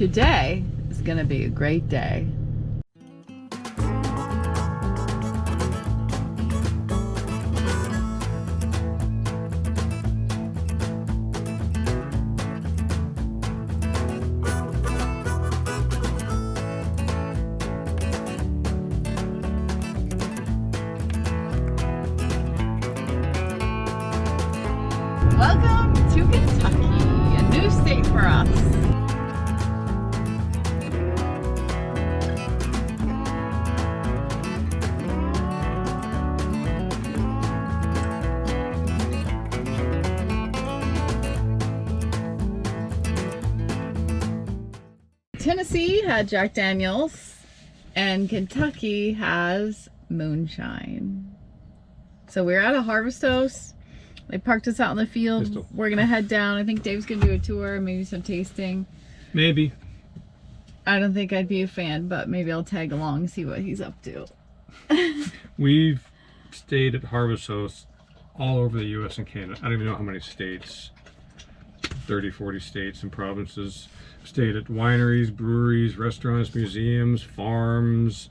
today is going to be a great day. Welcome to Kentucky, a new state for us. Tennessee had Jack Daniels and Kentucky has moonshine. So we're at a Harvest Host. They parked us out in the field. Pistol. We're gonna head down. I think Dave's gonna do a tour, maybe some tasting. Maybe. I don't think I'd be a fan, but maybe I'll tag along and see what he's up to. We've stayed at Harvest Hosts all over the U.S. and Canada. I don't even know how many states. 30, 40 states and provinces. Stayed at wineries, breweries, restaurants, museums, farms.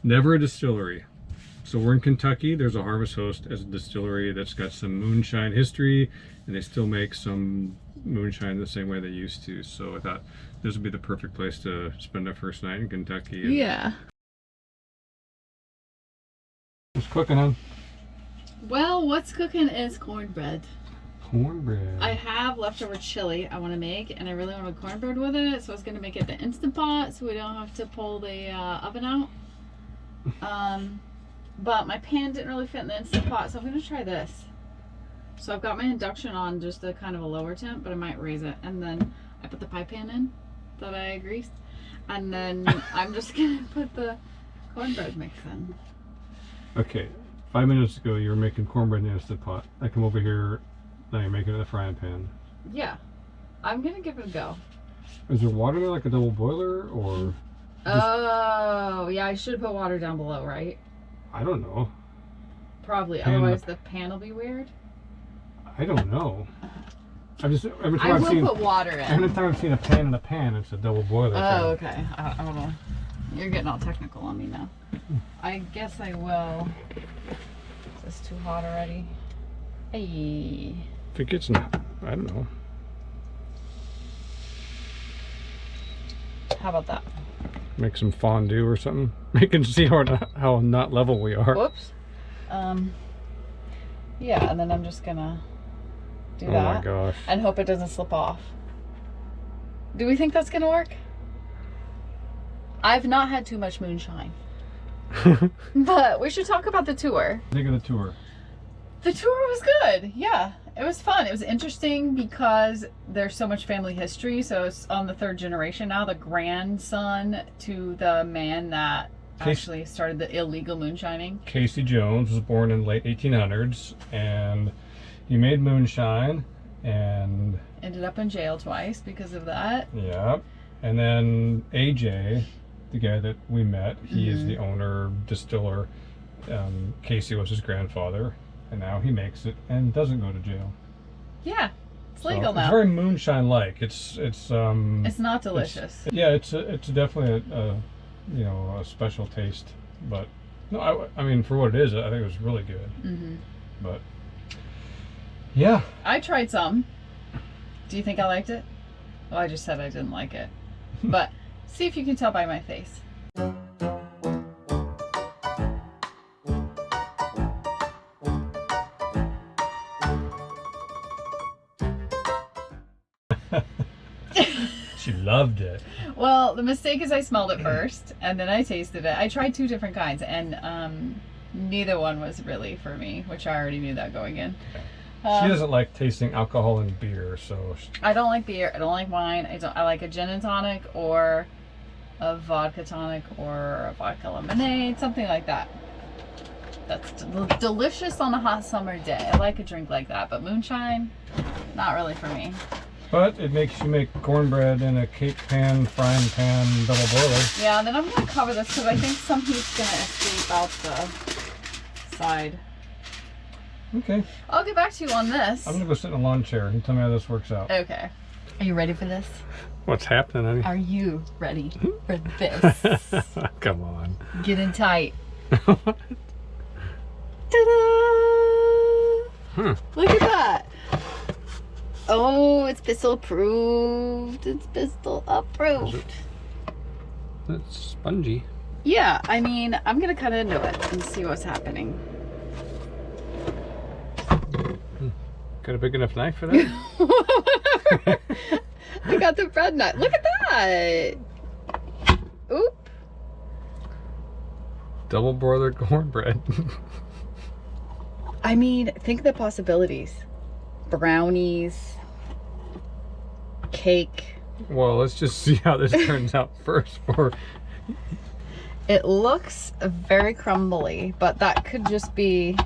Never a distillery. So we're in Kentucky. There's a Harvest Host as a distillery that's got some moonshine history, and they still make some moonshine the same way they used to. So I thought this would be the perfect place to spend our first night in Kentucky. And Yeah. what's cooking on? Well, what's cooking is cornbread. Cornbread. I have leftover chili I want to make, and I really want to cornbread with it, so I was going to make it the Instant Pot so we don't have to pull the oven out. But my pan didn't really fit in the Instant Pot, so I'm going to try this. So I've got my induction on just a kind of a lower temp, but I might raise it. And then I put the pie pan in that I greased. And then I'm just going to put the cornbread mix in. Okay, 5 minutes ago you were making cornbread in the Instant Pot. I come over here, now you're making it in a frying pan. Yeah. I'm going to give it a go. Is there water there, like a double boiler, or? Oh, yeah, I should put water down below, right? I don't know. Probably, Pan otherwise the pan will be weird. I don't know. Every time I I've will seen, put water in. every time I've seen a pan in a pan, it's a double boiler. Oh, okay. I don't know. You're getting all technical on me now. I guess I will. Is this too hot already? Hey. If it gets not, I don't know. How about that? Make some fondue or something. Make it see how not level we are. Whoops. Yeah, and then I'm just gonna do Oh that. my gosh. And hope it doesn't slip off. Do we think that's gonna work? I've not had too much moonshine. But we should talk about the tour. Think of the tour. The tour was good. Yeah, it was fun. It was interesting because there's so much family history. So it's on the third generation now, the grandson to the man that actually started the illegal moonshining. Casey Jones was born in the late 1800s, and he made moonshine, and Ended up in jail twice because of that. yeah, and then AJ, the guy that we met, he is the owner, distiller. Casey was his grandfather, and now he makes it and doesn't go to jail. Yeah, it's legal So now. it's very moonshine-like. It's not delicious. It's definitely a special taste, but no, I mean for what it is, I think it was really good. But yeah, I tried some. Do you think I liked it? Well, I just said I didn't like it. But see if you can tell by my face. she loved it. Well, the mistake is I smelled it first, and then I tasted it. I tried two different kinds, and neither one was really for me, which I already knew that going in. She doesn't like tasting alcohol in beer, so I don't like beer. I don't like wine. I like a gin and tonic or a vodka tonic or a vodka lemonade, something like that. That's delicious on a hot summer day. I like a drink like that, but moonshine, not really for me. But it makes you make cornbread in a cake pan, frying pan, double boiler. Yeah, and then I'm going to cover this because I think some heat's going to escape out the side. Okay. I'll get back to you on this. I'm going to go sit in a lawn chair and tell me how this works out. Okay. Are you ready for this? What's happening, honey? Are you ready for this? Come on. Get in tight. What? Ta-da! Look at that. Oh, it's pistol approved. It's pistol approved. It's spongy. Yeah, I mean, I'm gonna cut into it and see what's happening. Got a big enough knife for that? I got the bread knife. Look at that. Oop. Double broiler cornbread. I mean, think of the possibilities. Brownies, cake. Well, let's just see how this turns out first. It looks very crumbly, but that could just be...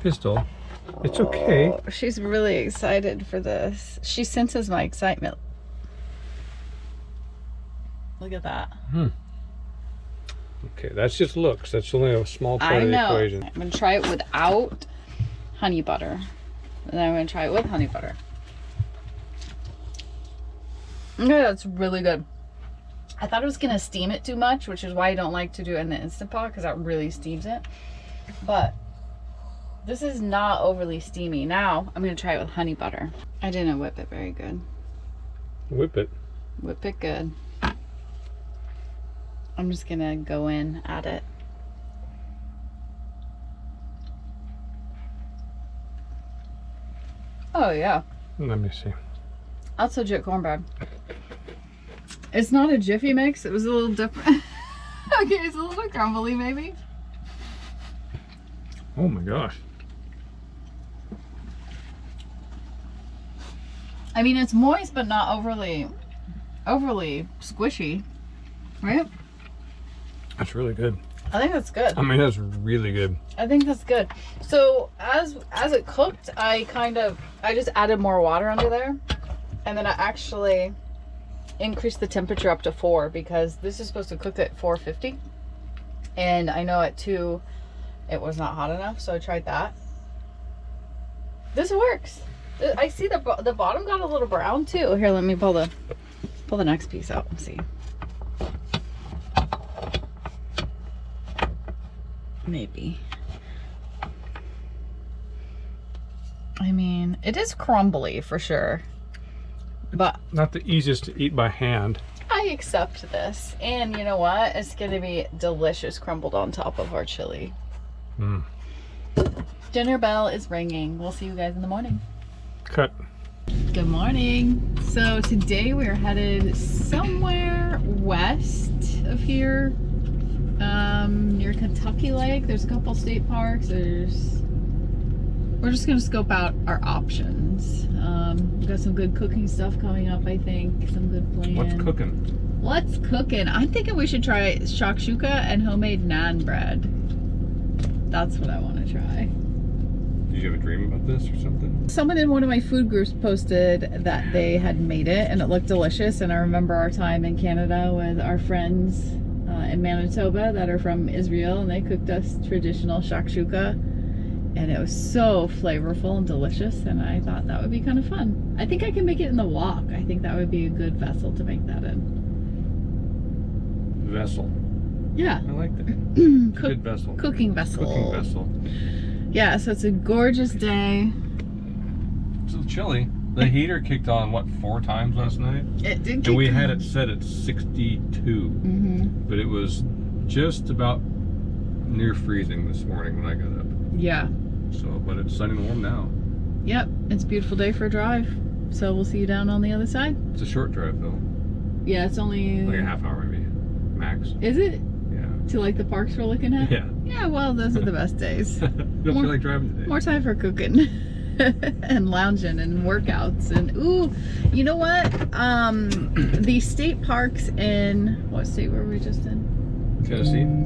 Pistol. It's okay. Oh, she's really excited for this. She senses my excitement. Look at that. Okay, that's just looks. That's only a small part of the equation. I'm going to try it without honey butter. And then I'm going to try it with honey butter. Yeah, that's really good. I thought it was going to steam it too much, which is why I don't like to do it in the Instant Pot, because that really steams it. But this is not overly steamy. Now I'm going to try it with honey butter. I didn't whip it very good. Whip it. Whip it good. I'm just going to go in at it. Oh yeah. Let me see. That's legit cornbread. It's not a Jiffy mix. It was a little different. Okay, it's a little crumbly maybe. Oh my gosh. I mean, it's moist, but not overly squishy, right? That's really good. I think that's good. I mean, that's really good. I think that's good. So as it cooked, I just added more water under there, and then I actually increased the temperature up to 4 because this is supposed to cook at 450, and I know at 2 it was not hot enough, so I tried that. This works. I see the bottom got a little brown too. Here, let me pull the next piece out and see. Maybe. I mean, it is crumbly for sure, but not the easiest to eat by hand. I accept this, and you know what? It's gonna be delicious crumbled on top of our chili. Dinner bell is ringing. We'll see you guys in the morning. Cut. Good morning. So today we're headed somewhere west of here, near Kentucky Lake. There's a couple state parks. We're just gonna scope out our options. We've got some good cooking stuff coming up, I think. Some good plans. What's cooking? What's cooking? I'm thinking we should try shakshuka and homemade naan bread. That's what I want to try. Did you have a dream about this or something? Someone in one of my food groups posted that they had made it and it looked delicious, and I remember our time in Canada with our friends in Manitoba that are from Israel, and they cooked us traditional shakshuka, and it was so flavorful and delicious, and I thought that would be kind of fun. I think I can make it in the wok. I think that would be a good vessel to make that in. Vessel. Yeah. I like that. It's a good vessel. Cooking vessel. Cooking vessel. Yeah, so it's a gorgeous day. It's a little chilly. The heater kicked on, what, 4 times last night? It did. And we had it set at 62. But it was just about near freezing this morning when I got up. Yeah. So, but it's sunny and warm now. Yep, it's a beautiful day for a drive. So we'll see you down on the other side. It's a short drive though. Yeah, it's only... Like a half hour maybe, max. Is it? Yeah. To like the parks we're looking at? Yeah. Yeah, well, those are the best days. Don't feel like driving today. More time for cooking and lounging and workouts. And ooh, you know what? The state parks in, what state were we just in?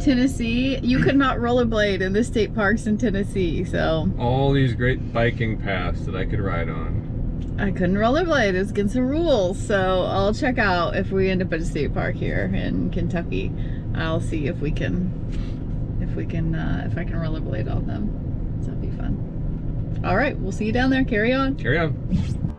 Tennessee. You could not rollerblade in the state parks in Tennessee, so. All these great biking paths that I could ride on. I couldn't rollerblade. It's against the rules, so I'll check out if we end up at a state park here in Kentucky. I'll see if I can rollerblade on them. So that'll be fun. All right, we'll see you down there. Carry on. Carry on.